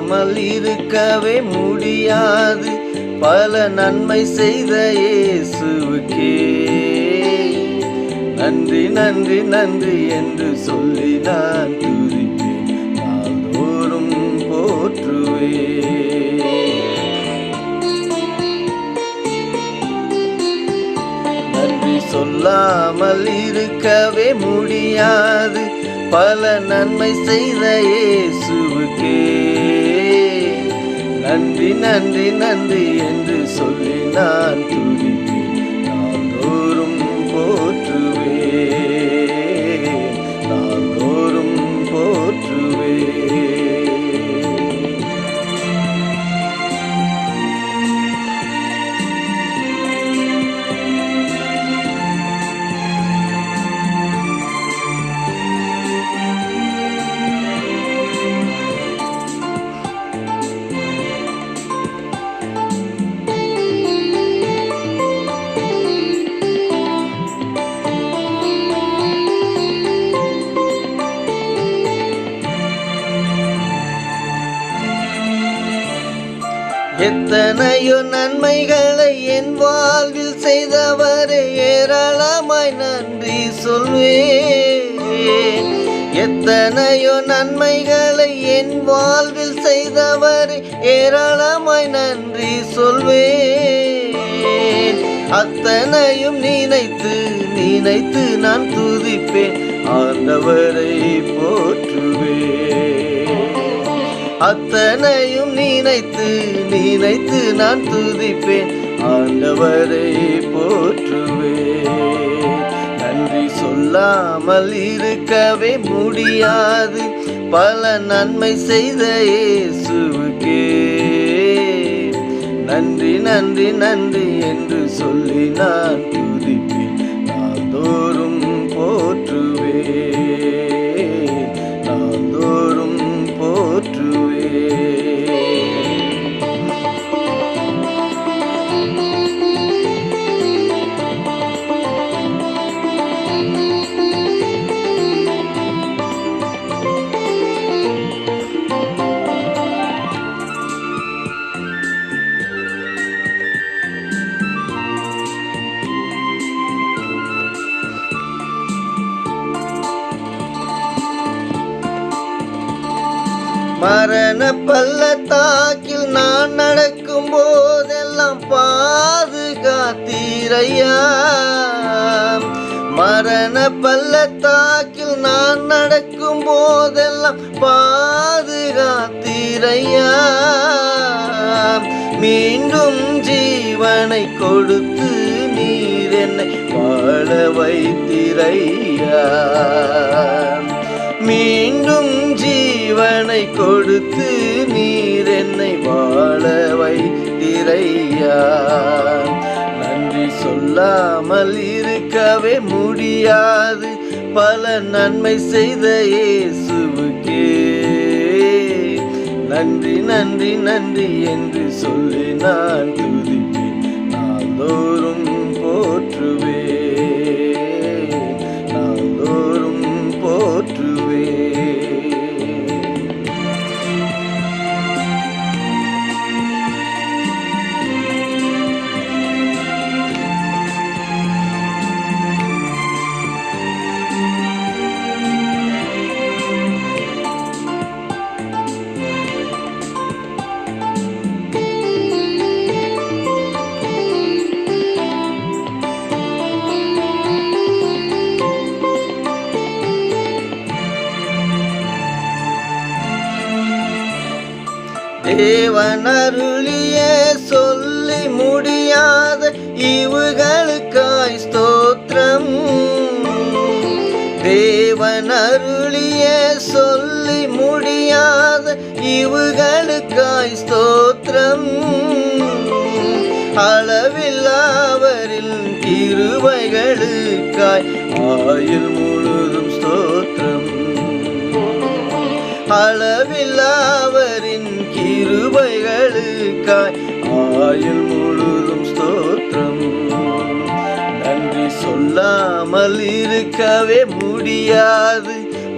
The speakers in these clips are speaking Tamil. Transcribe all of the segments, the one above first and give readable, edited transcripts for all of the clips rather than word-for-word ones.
சொல்லாமல் இருக்கவே முடியாது பல நன்மை செய்த இயேசுவுக்கே நன்றி நன்றி நன்றி என்று சொல்லி நான் துதிப்பேன் நாள்தோறும் போற்றுவேன். நன்றி சொல்லாமல் இருக்கவே முடியாது பல நன்மை செய்த இயேசுவுக்கே நன்றி நன்றி நன்றி என்று சொல்லி நான் துதிப்பேன் நாள்தோறும் போற்றுவேன் நாள்தோறும் போற்றுவேன். எத்தனையோ நன்மைகளை என் வாழ்வில் செய்தவரே ஏராளமாய் நன்றி சொல்வேன். எத்தனையோ நன்மைகளை என் வாழ்வில் செய்தவரே ஏராளமாய் நன்றி சொல்வேன். அத்தனையும் நினைத்து நினைத்து நான் துதிப்பேன் ஆண்டவரை போற்றுவேன். அத்தனையும் நினைத்து நினைத்து நான் துதிப்பேன் ஆண்டவரை போற்றுவேன். நன்றி சொல்லாமல் இருக்கவே முடியாது பல நன்மை செய்த இயேசுவுக்கே நன்றி நன்றி நன்றி என்று சொல்லி நான் துதிப்பேன் நாள்தோறும் போற்றுவேன் நாள்தோறும் போற்றுவேன். மரண பள்ளத்தாக்கில் நான் நடக்கும் போதெல்லாம் பாதுகாத்தீரையா. மரண பள்ளத்தாக்கில் நான் நடக்கும் போதெல்லாம் பாதுகாத்தீரையா. மீண்டும் ஜீவனை கொடுத்து நீர் என்னை வாழ வைத்தீரையா. மீண்டும் ஜீவனை கொடுத்து நீர் என்னை வாழ வைத்தீரையா. நன்றி சொல்லாமல் இருக்கவே முடியாது பல நன்மை செய்த இயேசுவுக்கே நன்றி நன்றி நன்றி என்று சொல்லி நான் துதிப்பேன் நாள்தோறும் போற்றுவேன் நாள்தோறும் போற்றுவேன். தேவன் அருளிய சொல்லி முடியாத இவுகளுக்காய் ஸ்தோத்திரம். தேவன் அருளிய சொல்லி முடியாத இவுகளுக்காய் ஸ்தோத்திரம். அளவில்லாவரில் கிருபைகளுக்காய் ஆயுள் முழுதும் ஸ்தோத்திரம். அளவில்லாவரின் கிருபைகளுக்காய் ஆயுள் முழுதும் ஸ்தோத்திரம். நன்றி சொல்லாமல் இருக்கவே முடியாது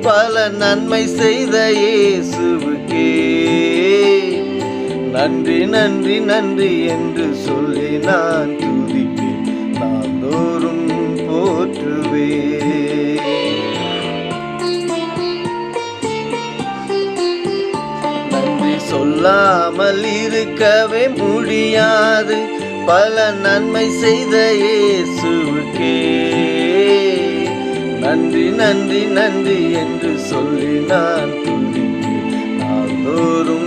பல நன்மை செய்த இயேசுவுக்கே நன்றி நன்றி நன்றி என்று சொல்லி நான் துதிப்பேன், நாள்தோறும் போற்றுவேன். நன்றி சொல்லாமல் இருக்கவே முடியாது, பல நன்மை செய்த இயேசுவுக்கே நன்றி நன்றி நன்றி என்று சொல்லி நான் துதிப்பேன், நாள்தோறும்